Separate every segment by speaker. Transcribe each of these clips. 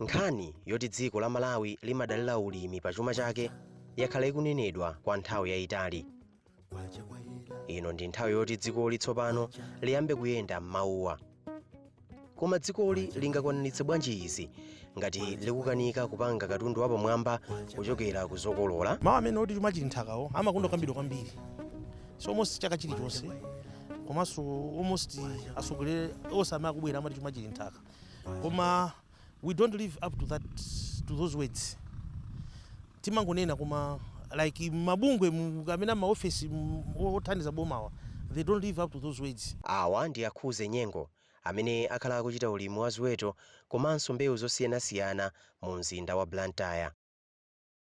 Speaker 1: Nkhani yoti dziko la Malawi limadalira ulimi pa chuma chake yakhala ikunenedwa kwa nthawi yayitali. Ino ndi nthawi yoti dzikoli tsopano liyambe kuyenda m'mauwa. Koma dzikoli lingakwaniritse bwanji izi ngati likukanika kupanga katundu wapamwamba kuchokera ku zokolola?
Speaker 2: Mawu amene oti chuma chili nthakawo amakondwa kwambiri. So almost chaka chilichonse komanso almost asogolere osama kubwera amati chuma chili nthaka. Koma we don't live up to those words. Timangonena koma like mabungwe amene maofisi othandiza bomawa, they don't live up to those words.
Speaker 1: Awa ndi Akhuze Nyengo amene akhala akuchita ulimi wa ziweto komanso mbewu zosiyanasiyana mu mzinda wa Blantyre.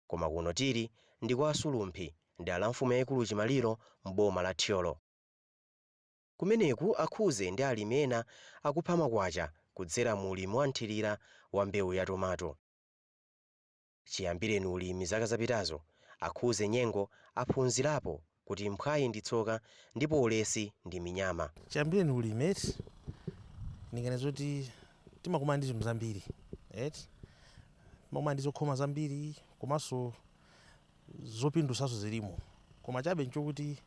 Speaker 1: Koma kuno tili ndi kwa Sulumphi ndi alamfumu yayikulu Chimaliro m'boma la Thyolo. Kumeneku Akhuze ndi alimi ena akupha makwacha kudzera mu ulimi wa nthirira wa mbewu ya tomato. Chiyambireni ulimi zaka zapitazo, Akhuze Nyengo aphunzirapo kuti mphwayi ndi tsoka ndipo ulesi ndi minyama.
Speaker 2: Chiyambireni ulimi ndinganena zoti timakumana ndi zinthu zambiri. Timakumana ndi zokhoma zambiri komanso zopindutsanso zilimo. Koma chabe nchokuti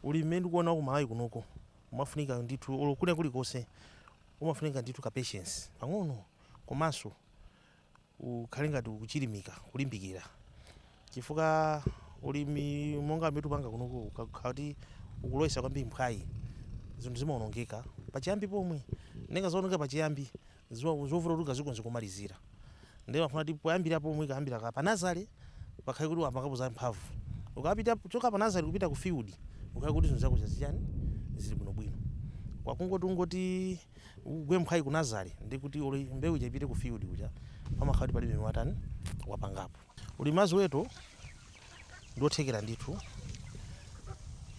Speaker 2: ulimi ndikuona ku Malawi kunoko umafunika ndithu olokuna kulikonse umafunika ndithu ka patience pang'ono komanso ukhale ngati ukuchilimika kulimbikira. Chifukwa ulimi monga amene tupanga kunoko ukati ukuloyesa kwambiri mphwayi zinthu zimaonongeka pachiyambi pomwe. Nenga zaonongeka pachiyambi zovuta kuti ukazikonze kumalizira. Ndiye mafuna kuti poyambira pomwe kayambira pa nazale pakhale kuti wapakapoza mphamvu. Ukapita choka pa nazale kupita ku field ukhale kuti zinthu zako zaziyani zili bwinobwino. Kwakungoti ungoti ugwe mphwayi ku nazale ndi kuti mbewu ipite ku field kuja pamakhala kuti palibe watani wapangapo. Ulimi wa ziweto ndothekera ndithu.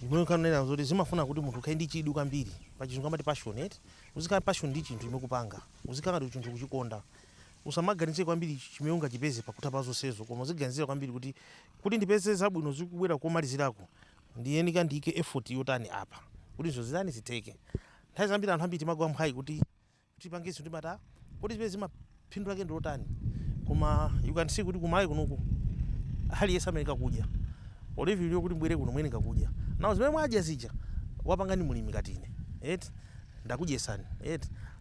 Speaker 2: Ndimwe kanena zoti zimafuna kuti munthu ukhale ndi chidwi kwambiri pa chinthu amati passionate. Uzikhala passion ndi chinthu imekupanga, uzikhala ndi chinthu kuchikonda. Usamaganize kwambiri chimene ungachipeze pakutha pa zonsezo, koma uziganizira kwambiri kuti ndipeze zabwino zikubwera komalizirako ndiyenika ndiyike effort yotani apa kuti izo zidani zitheke. Nthawi zambiri anthu ambiri timagwa mphwayi kuti tipange zinthu timata kuti zipeze zimaphindu lake ndi lotani. Koma you can see kuti kumalawi kunoko aliyense amayenera kudya. Olivi liyo kuti mbwere kuno mwenika kudya. Nawo zimene mwadya zija wapangani mulimi katine. Ndakudyesani.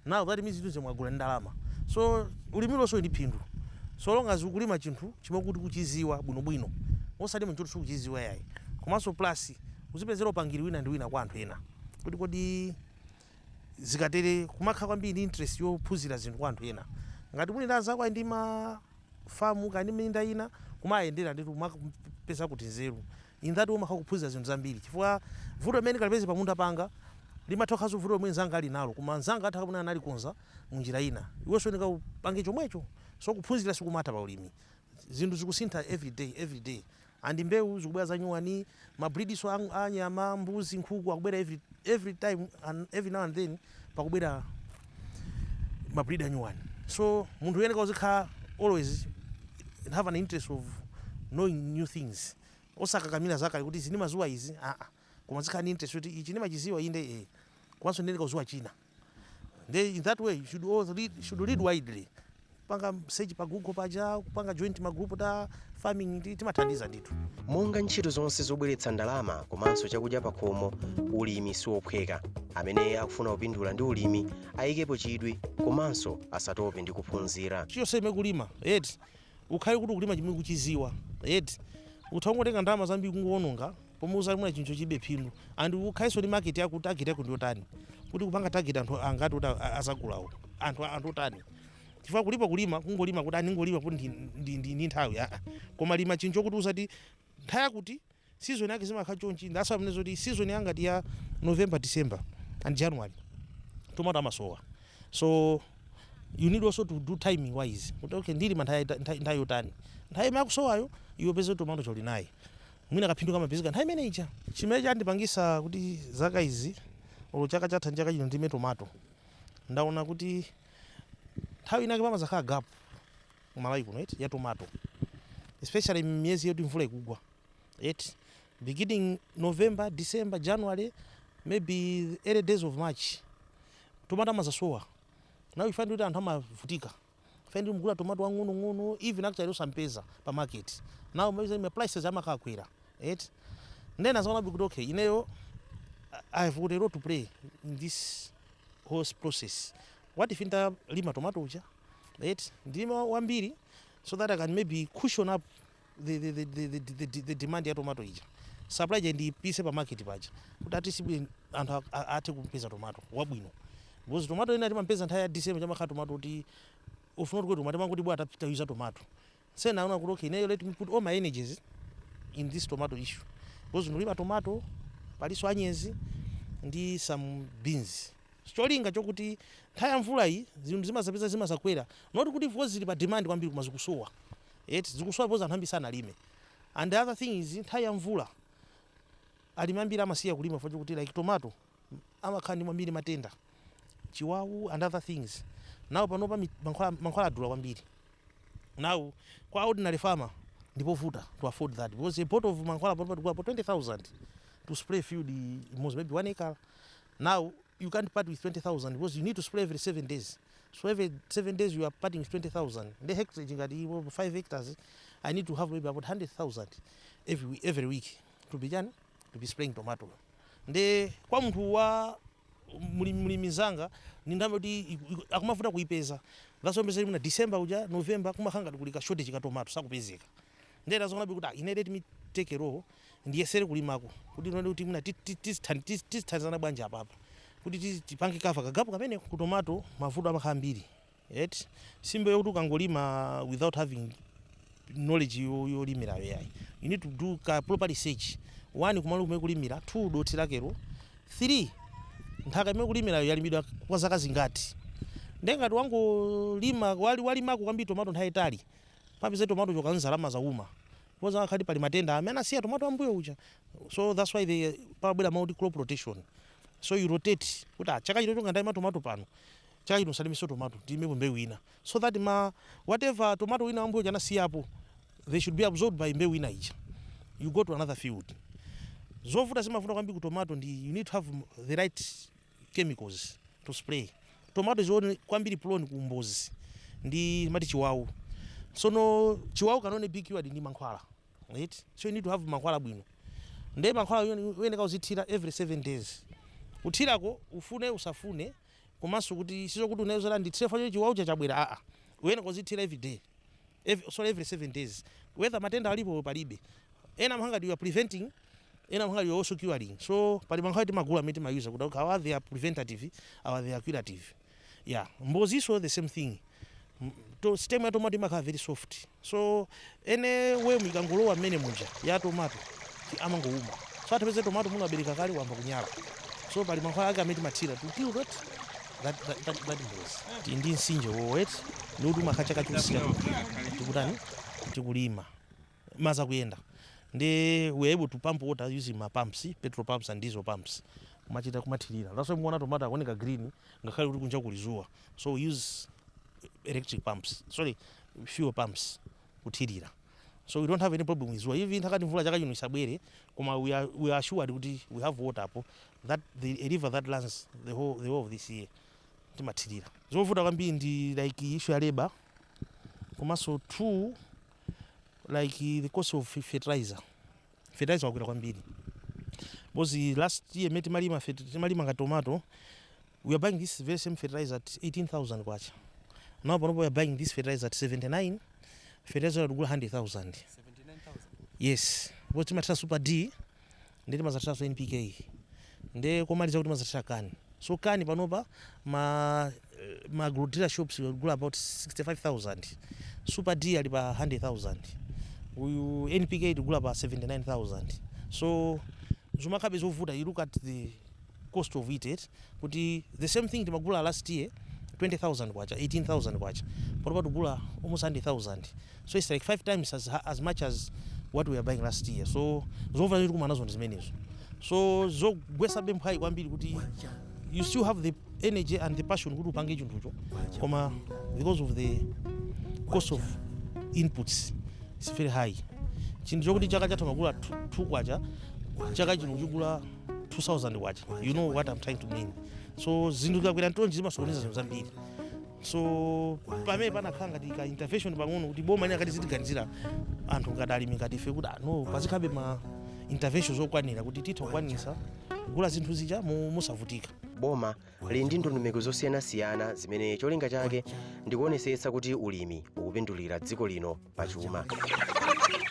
Speaker 2: Now that means zinthu mwagula ndalama. So ulimiro so ndi phindu. So long as ukulima chinthu chimokuti kuchiziwa bwinobwino. Osati mchotso kuchiziwa yayi. Komanso plus uzipezera upangiri wina ndi wina kwa anthu ena. Kuti kodi zikatere kumakha kwambiri interest yophunzira zinthu kwa anthu ena. Ngati muli ndaza kwa ndi mafamu kandi minda ina kumayendera nditu kumapeza kuti nzeru. Indatu umakha kuphunzira zinthu zambiri. Chifukwa vuto limene kalipeze pa munthu apanga limatokhazo vuto limene nzanga ali nalo. Koma nzanga atha kabona anali konza munjira ina. Iwenso nika upange chomwecho. So kuphunzira sikumata pa ulimi. Zinthu zikusintha every day. And mbewu zikubwera za nyuwani, mabridiso anyama, mbuzi, nkhuku akubwera every time and every now and then pakubwera mabrida nyuwani. So munthu yeneka uzikhala always have an interest of knowing new things. Osakakamira zakale kuti zini mazuwa izi koma zikhala ni interest kuti ichi ni machiziwa inde kwanso ndineka uzuwa china. In that way you should read widely. Panga search pa Google paja kupanga joint magroup ta farming timathandiza ndithu.
Speaker 1: Monga ntchito zonse zobweretsa ndalama komanso chakudya pa khomo, ulimi siwophweka. Amene akufuna kupindula ndi ulimi ayikepo chidwi komanso asatope ndi kuphunzira.
Speaker 2: Chiyoseme kulima ukhale kuti kulima chimene kuchiziwa uthangotenga ndalama zambiri kungoononga pomwe uzalimira chinthu chibe phindu. And ukhalenso ndi market yako target yako ndi yotani kuti kupanga target anthu angati kuti azagulawo anthu otani. Chifukwa kulipa kulima kungolima kuti aningolima kuti ndi nthawi koma lima chinthu kuti uzati nthawi kuti season yake zimakhala chonchi. Ndasa pamene zoti season yanga ndi ya November, December and January tomato amasowa. So you need also to do timing wise. Okay, ndilima nthawi yotani. Nthawi yakusowayo iwe peze tomato choli naye. Mwina kaphindu kama pezeka nthawi imene ija. Chimene chandipangisa kuti zaka izi olo chaka chatha njaka chino ndime tomato. Ndaona kuti nthawi inake pamazakhala gap Malawi kuno ya tomato. Especially miezi yoti mvula ikugwa. Beginning November, December, January, maybe early days of March. Tomato mazasowa. now you find kuti anthu amavutika find mugula tomato wang'ono even actually usampeza pa market now my prices amakakwera right then azaona kuti okay ineyo I have got a role to play in this whole process. What if inta lima tomato uja right ndima wambiri so that I can maybe cushion up the demand ya tomato ija supply je ndipise pa market paja kuti atisibe anthu athe kupeza tomato wabwino because tomato ina timampeza nthawi ya December chamakhala tomato kuti ufuna kuti tomato mangu kuti bwa atapita use tomato so naona kuti okay now let me put all my energies in this tomato issue because ndilima tomato paliso anyezi ndi some beans cholinga chokuti nthawi ya mvula iyi zinthu zimazapeza zimazakwera not kuti because zili pa demand kwambiri koma zikusowa zikusowa because anthu ambiri sanalime and the other thing is nthawi ya mvula alimi ambiri amasiya kulima for kuti like tomato amakhala ndi kwambiri matenda chiwawu and other things now panopa mankhwala adula kwambiri now kwa ordinary farmer ndipovuta to afford that because a pot of mankhwala panopa for 20,000 to spray field maybe 1 acre. Now you can't part with 20,000 because you need to spray every 7 days. So every 7 days you are parting with 20,000. The hectare 5 hectares, I need to have maybe about 100,000 every week to be spraying tomato. The kwa mtu wa mulimizanga nindambe kuti akumafuta kuipeza. That's why mna December uja November kumakanga kulika shortage ka tomato sakupezeka. Ndera zona bikuti ine let me take a role ndiyesere kulimako kuti none kuti mna tithanzana bwanja apa kuti tipange kafa kagapo kamene ku tomato mavuto amakhala ambiri right simbe yokuti ukangolima without having knowledge yolimirayo yayi you need to do proper research 1 kumalo kumene kulimira 2 doti lakero 3 nthaka imene kulimirayo yalimidwa kwa zaka zingati ndengati wangolima walimako kwambiri tomato nthawi itali papeze tomato chokanzalama zauma because akhali pali matenda amene asiya tomato ambuyo uja so that's why they pabwera multi crop rotation so you rotate kuti chaka chino ngandayima tomato pano chaka chino salimiso tomato ndimeko mbewu ina so that whatever tomato ina ambuyo janasiyapo they should be absorbed by mbewu ina ija you go to another field zovuta zimavuta kwambiri ku tomato ndi you need to have the right chemicals to spray tomato zione kwambiri prone ku mbozi ndi mati chiwawu so no chiwawu kanone big keyword ndi mankhwala right so you need to have mankhwala bwino nde mankhwala uyeneka uzithira every 7 days uthirako ufune usafune komanso kuti sizo kuti unaweza ndi trefa chiwawu chabwera uyeneka uzithira every day every 7 days whether matenda alipo palibe ena mhanga you are preventing ena mhanga you are also curing so pali mankhwala timagula amene timayuza kuti how they are preventative or they are curative yeah mbozi so the same thing to stem ya tomato imakhala very soft so anyway mikangolowa mmene munja ya tomato amangouma so atapeze tomato muno abereka kale wamba kunyala so pali mankhwala ake amene timathira to kill that mbozi ndi nsinje wowet nudu makachaka chusika tikutani tikulima maza kuyenda ndi we able to pump water using my pumps petrol pumps and diesel pumps kumachita kumathirira that's why muona tomato akoneka green ngakhale kuti kunja kulizuwa so use electric pumps fuel pumps kuthirira so we don't have any problem with zuwa even takati mvula chaka chino isabwere koma we are sure kuti we have water apo that the river that runs the whole of this year timathirira zovuta kwambiri ndi like issue ya labor komanso 2 like the cost of fertilizer wakwera kwambiri because last year meti malima nga tomato we are buying this very same fertilizer at 18,000 kwacha now we are buying this fertilizer at 79 fertilizer at 100,000 79,000 yes because timatha super D ndeti mazatha NPK nde komaliza kuti mazatha kani so kani panopa ma agro shops gula about 65,000 super D ali pa 100,000 uyu NPK gula pa 79,000 so zumakabe zovuta you look at the cost of it kuti the same thing timagula last year 20,000 kwacha 18,000 kwacha panopa tugula almost 100,000 so it's like 5 times as much as what we were buying last year so zovuta ziri kumanazo ndizimenezo so zogwesa bemphai kwambiri kuti you still have the energy and the passion kuti upange chinthucho koma because of the cost of inputs it's very high chinthu chokuti chaka chathu magula 2 kwacha chaka chino chigula 2,000 kwacha you know what I'm trying to mean so zinthu zakwera ntonji zimasokoneza zinthu zambiri so pamene panakhala ngati ka intervention pang'ono kuti boma ine akati zitiganizira anthu ngati alimi ngati ife kuti no pazikhabe ma intervention zokwanira kuti titha kukwanisa kugula zinthu zija musavutika.
Speaker 1: Boma lili ndi ndondomeko zosiyanasiyana zimene cholinga chake ndikuonesetsa kuti ulimi ukupindulira dziko lino pachuma.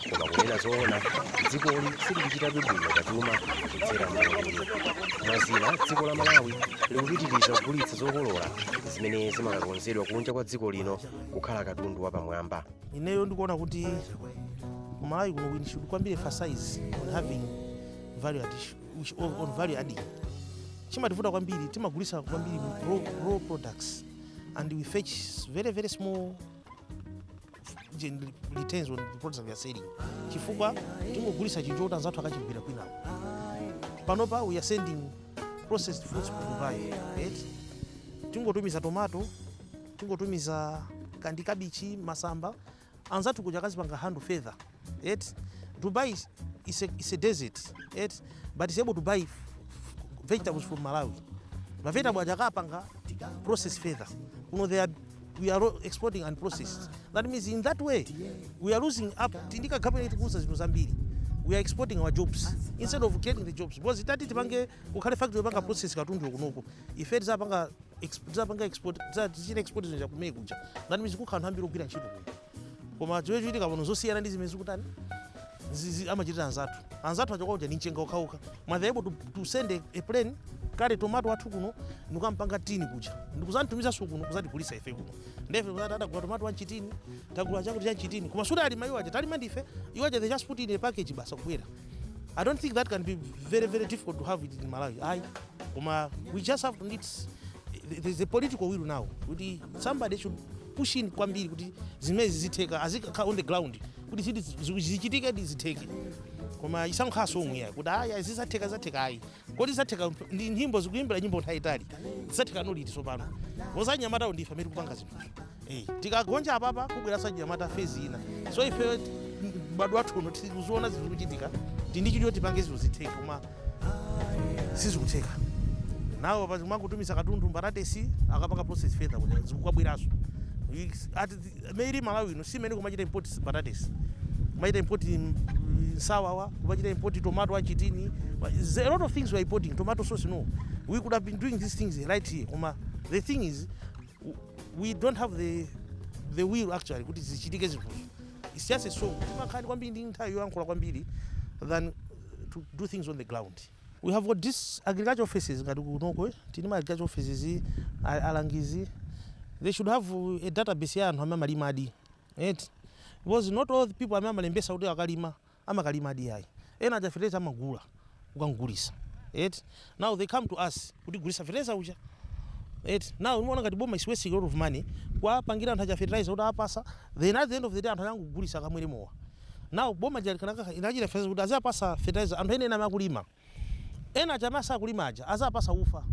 Speaker 1: Koma kunena zoona dzikoli silikuchitabe bwino pachuma kudzera m'ulimi. Mwazina dziko la Malawi likupitiriza kugulitsa zokolola zimene zimakakonzedwa kunja kwa dziko lino kukhala katundu wapamwamba.
Speaker 2: Ineyo ndikuona kuti Malawi kuno we should kwambiri emphasize on having value addition, on value adding. Chimativuta kwambiri timagulisa kwambiri raw products and we fetch very small returns on the products we are selling. Chifukwa tingogulisa chinthu choti anzathu akachigwira kwinapo. Panopa we are sending processed foods ku Dubai. Tingotumiza tomato, tingotumiza kandi kabichi, masamba, anzathu kuja kazipanga hand feather. Dubai is a desert, but it's able to buy vegetables from Malawi. The vegetables are processed feather. We are exporting unprocessed. That means in that way, we are losing up. We are exporting our jobs instead of getting the jobs. Because that is the factory of process katundu. If it's export, that means we can't handle it. Koma chiwechitika pano zosiyana ndi zimene zikutani amachitira anzathu achokoja ni nchenga ukauka mwa able to send a plane kale tomato wathu kuno ndikumpanga tini kuja ndikuzanitumiza su kuno kuzatigulisa ife kuno ndefe kuzati kwa tomato wa chitini tagula chakuti cha chitini koma sura ali mayiwaje tali mandife iwaje they just put in a package basa kubwera. I don't think that can be very difficult to have it in Malawi. We just have to need there's a political will now. Somebody should push in kwambiri kuti zimezi zitheka azika on the ground kuti zichitika zitheke. Koma isankhaso omwe kuti aya zisatheka ayi. Kodi zatheka ndi nyimbo zikuimbira nyimbo nthaitali. Zatheka noliti sopano. Wozanyamata ndifa meti kupanga zinthu. Tikagonja apapa kubwera sanyamata phase ina. So ife bado wathu no tikuziona zikuchitika ndi chiliyo tipange zitheke koma sizikutheka. Nawo pazimangotumisa katundu mbaratesi akapanga process feather kuti zikubweraso. Maybe Malawi no simene kumachita import patates. Kumachita import sawawa, kumachita import tomato wa chitini. There's a lot of things we are importing. Tomato sauce no. We could have been doing these things right here. The thing is we don't have the will actually kuti zichitike zinthu. It's just a song. Timakhani kwambiri ndi nthawi yoyankhula kwambiri than to do things on the ground. We have got these agricultural offices ngati kunoko tinima agricultural offices alangizi. They should have a database ya anthu amene amalima adi. Because not all the people amene amalembesa kuti akalima amakalima adi ayi. Ena aja fertilizer amagula ukangulisa. Now they come to us kuti gulisa fertilizer uja. Now unaona ngati boma is wasting a lot of money kwa pangira anthu aja fertilizer kuti apasa then at the end of the day anthu yangu gulisa kamwere mowa. Now boma jali kanaka inajira fertilizer kuti azapasa fertilizer anthu ene amakulima. Ena aja masa kulima aja azapasa ufa.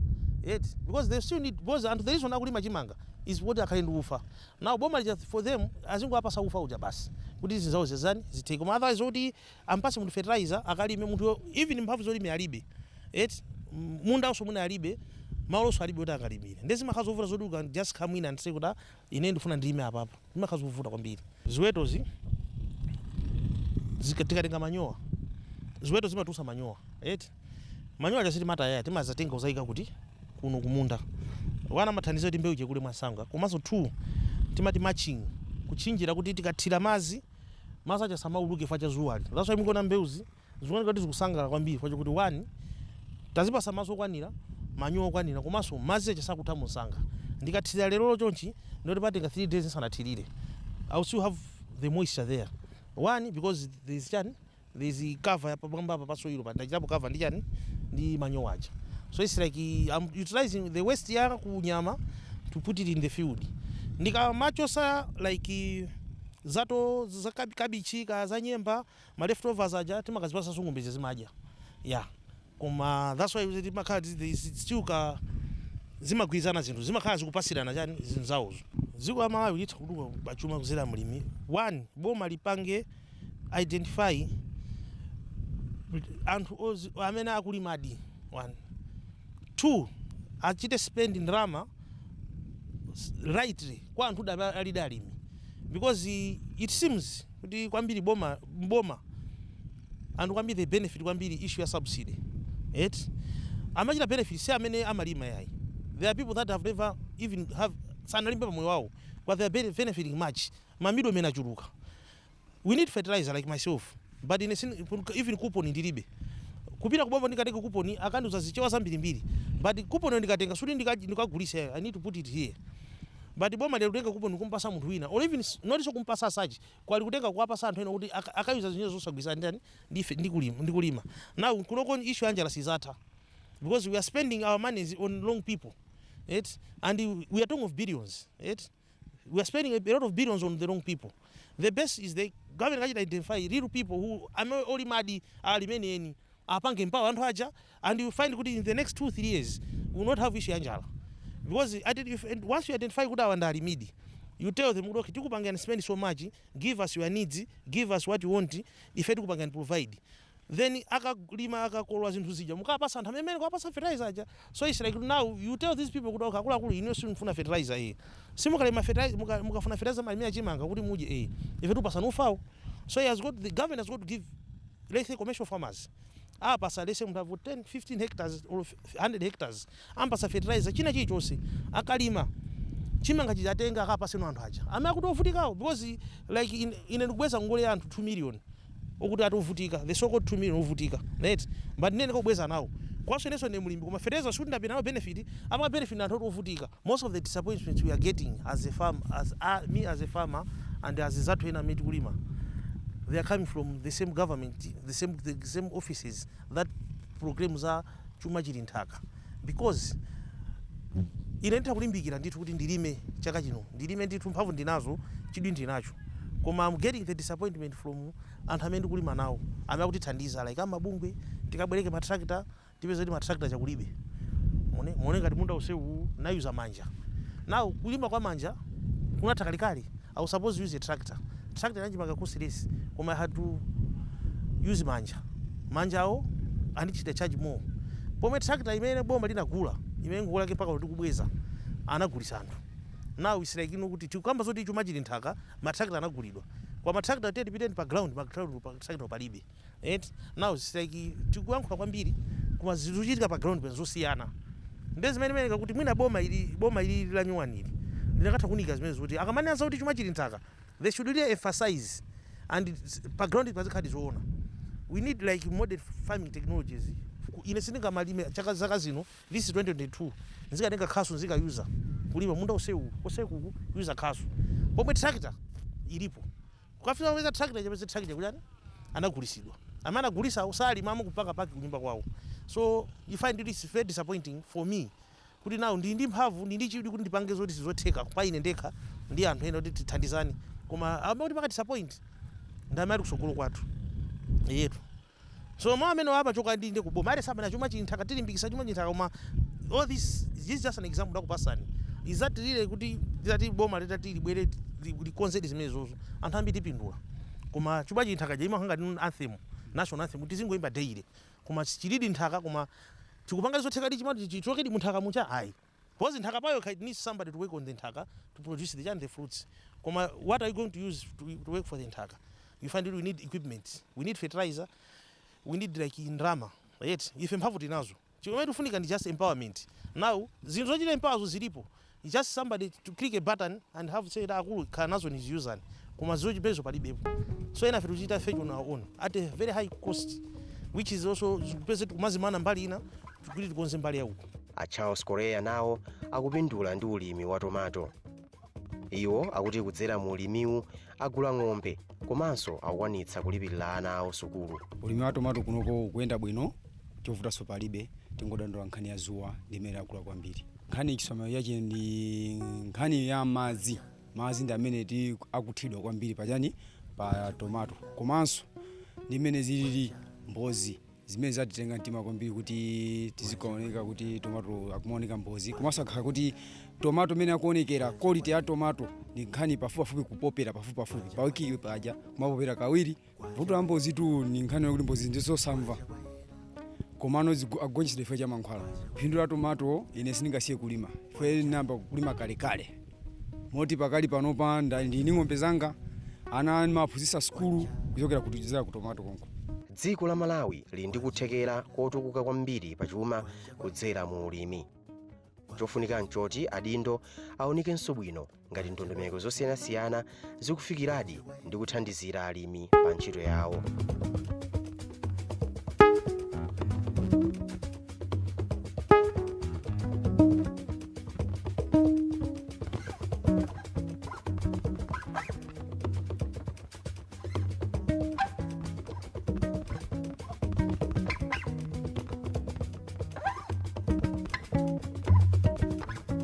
Speaker 2: Because they still need because and the reason akulima chimanga is what they can ufa. Now boma for them azingo apasa ufa uja basi kuti izi zawo zezani zitheke koma otherwise kuti ampase mu fertilizer akalime munthu even mphamvu zolime alibe munda uso muna alibe malo so alibe kuti akalimire ndezi makhazi ovuta zoduka just come in and say kuti ine ndifuna ndilime apapa makhazi ovuta kwambiri ziwetozi zikatenga manyowa ziweto zimatusa manyowa manyowa jasiti mataya timazatenga uzaika kuti kuno kumunda wana mathanizo kuti mbewu chekule mwasanga komanso 2 timati matching kuchinjira kuti tikathira mazi acha samauluke facha zuwali that's why mukona mbewuzi zikuoneka kuti zikusangala kwambiri facha kuti 1 tazipasa maso okwanira manyowa okwanira komanso mazi acha sakutha musanga ndikathira lero chonchi ndoti patenga 3 days nsanathirire I will still have the moisture there. 1 because there's a cover ya pabamba pa soil pa ndachilapo cover ndi chani ndi manyowa aja. So it's like I'm utilizing the waste ya kunyama to put it in the field. Ndikamachosa like zato za kabichi ka za nyemba ma leftovers aja timakazipasa ng'ombe zimaja. Yeah. Koma that's why we timakhala still ka zimagwizana zinthu zimakhala zikupasirana chani zinzawozo. Ziko Malawi litha kuduka bachuma kuzera mulimi. 1 boma lipange identify anthu amene akulima adi 1. 2 achite spend ndalama rightly kwa anthu alida alimi, because it seems kuti kwambiri mboma anthu kwambiri the benefit kwambiri issue ya subsidy amachita benefit si amene amalima yayi. There are people that have never even have sanalimba pamoyo wawo but they are benefiting much. Mamido mena chuluka. We need fertilizer like myself, but even coupon ndilibe. Kupita kubomba ndikatenga coupon akanduza zichewa zambiri, but coupon ndikatenga sudi ndikagulisa. I need to put it here. But boma lero kutenga coupon kumpasa munthu wina, or even not so kumpasa saji kwali kutenga kuwapasa anthu ena kuti akayuza zinyo zosagwisa ndani ndikulima. Now kunoko issue Angela sizata, because we are spending our money on long people, and we are talking of billions. We are spending a lot of billions on the wrong people. The best is the government can identify real people who are only madi alimeni apange empower anthu aja, and you find good in the next 2-3 years we will not have issue Angela, because once you identify good our midi, you tell them okay tikupanga and spend so much, give us your needs, give us what you want, if you can provide. Then akalima akakolwa zinthu zija mukapasa anthu amene kwapasa fertilizer aja. So it's like now you tell these people kuti akakula ino simufuna fertilizer simukalima fertilizer mukafuna fertilizer malimia chimanga kuti muje if tupasa nufawo. So the government has got to give, let's say, commercial farmers apasa let's say muthu have 10-15 hectares or 100 hectares ampasa fertilizer china chilichonse akalima chimanga chijatenga akapasa anthu aja amene akuti ovutikawo, because like ine ndikubweza ngole anthu 2 million okuti atovutika, the so called 2 million ovutika, right? But nene kubweza nawo kwaso neso ne mulimbi koma fertilizer should not be now benefit ama benefit anthu ovutika. Most of the disappointments we are getting as a farm, me as a farmer and as zathu ena miti kulima, they are coming from the same government, the same offices that programs are chuma chili nthaka. Because inenta kulimbikira ndithu kuti ndilime chaka chino, ndilime ndithu mphamvu ndinazo, chidwi ndinacho, koma I'm getting the disappointment from anthu amene kulima nawo amene kutithandiza like amabungwe tikabwereke matractor tipeze kuti matractor chakulibe. Muone ngati munda usewu nayuza manja. Now kulima kwa manja kunatha kalikali, I was supposed to use a tractor nanji makakosi less, koma I had to use manjawo anichita charge more. Pomwe tractor imene boma linagula imene ngula ke paka kuti kubweza anagulisa anthu. Now it's like kuti tikamba zoti chuma chili nthaka matractor anagulidwa kwa matractor dependent pa ground matractor palibe. Now it's like tikuyankhula kwambiri koma zizochitika pa ground zosiyana. Ndezimene kuti mwina boma ili la nyuwani ili linakatha kunika zimene zoti akamanena kuti chuma chili nthaka, they should really emphasize and pa ground pazikhala zoona. We need like modern farming technologies. Ine sindinga malime chaka zaka zino, this is 2022, nzikatenga khasu nzikayuza kulima munda usewu use khasu pomwe tractor ilipo. Kukafika weza tractor chapeza tractor kulani anagulisidwa amana gulisa usali mama kupaka paki kunyumba kwawo. So you find this very disappointing for me kuti now ndi mphamvu ndi chidi kuti ndipange zoti sizotheka pa ine ndekha ndi anthu ena kuti tithandizani, koma amati paka disappoint ndamali kusogolo kwathu yetu. So mama amene apa choka ndi kuboma ale sabana chuma chinthaka tilimbikisa chuma chinthaka, koma all this is just an example ndakupasani. Is that really kuti ndati boma letati libwere likonzedi zimene zozo anthu ambiri tipindula, koma chuma chinthaka jaima hanga ndi anthem, national anthem kuti zingoimba daily, koma chilidi nthaka koma tikupanga zotheka ndi chimati chitokedi munthaka mucha ayi. Because nthaka payo needs somebody to work on the nthaka to produce the fruits. Koma what are you going to use to work for the nthaka? You find we need equipment, we need fertilizer, we need like indrama, right? If mphamvu tinazo chimene tufunika ndi just empowerment. Now zinthu zochita empower zilipo, it's just somebody to click a button and have said akulu kanazo is using koma zochi bezo palibepo. So ena fetu chita fetch on our own at a very high cost, which is also zikupeza kumazimana mbali ina kuti tikonze mbali yauko.
Speaker 1: A Charles Korea nawo akupindula ndi ulimi wa tomato. Iwo akuti kudzera mu ulimiwu agula ng'ombe komanso akwanitsa kulipirira ana awo sukulu.
Speaker 3: Ulimi wa tomato kunoko kuyenda bwino, chovutanso palibe, tingodandaula nkhani ya zuwa ndimene akula kwambiri. Nkhani chisomo yache ndi nkhani ya madzi ndi amene akuthidwa kwambiri pachani pa tomato, komanso ndimene zilili mbozi zimene zatitenga mtima kwambiri kuti tizikaoneka kuti tomato akumaoneka mbozi, komanso akhala kuti tomato imene akuonekera quality ya tomato ni nkhani pafupipafupi kupopera pafupipafupi pawiki paja kumapopera kawiri. Vuto la mbozi tu ni nkhani yakuti mbozi ndizosamva komano agonjesa ife cha mankhwala. Phindu la tomato ine sindingasiye kulima, ife namba kulima kalekale moti pakali panopa ndili ng'ombe zanga ana maphunzitsa skulu kuchokera kutizira ku tomato konko.
Speaker 1: Dziko la Malawi lili ndi kuthekera kotukuka kwambiri pachuma kudzera mu ulimi. Chofunika nchoti adindo aonekenso bwino ngati ndondomeko zosiyanasiyana zikufikiradi ndi kuthandizira alimi pa ntchito yawo.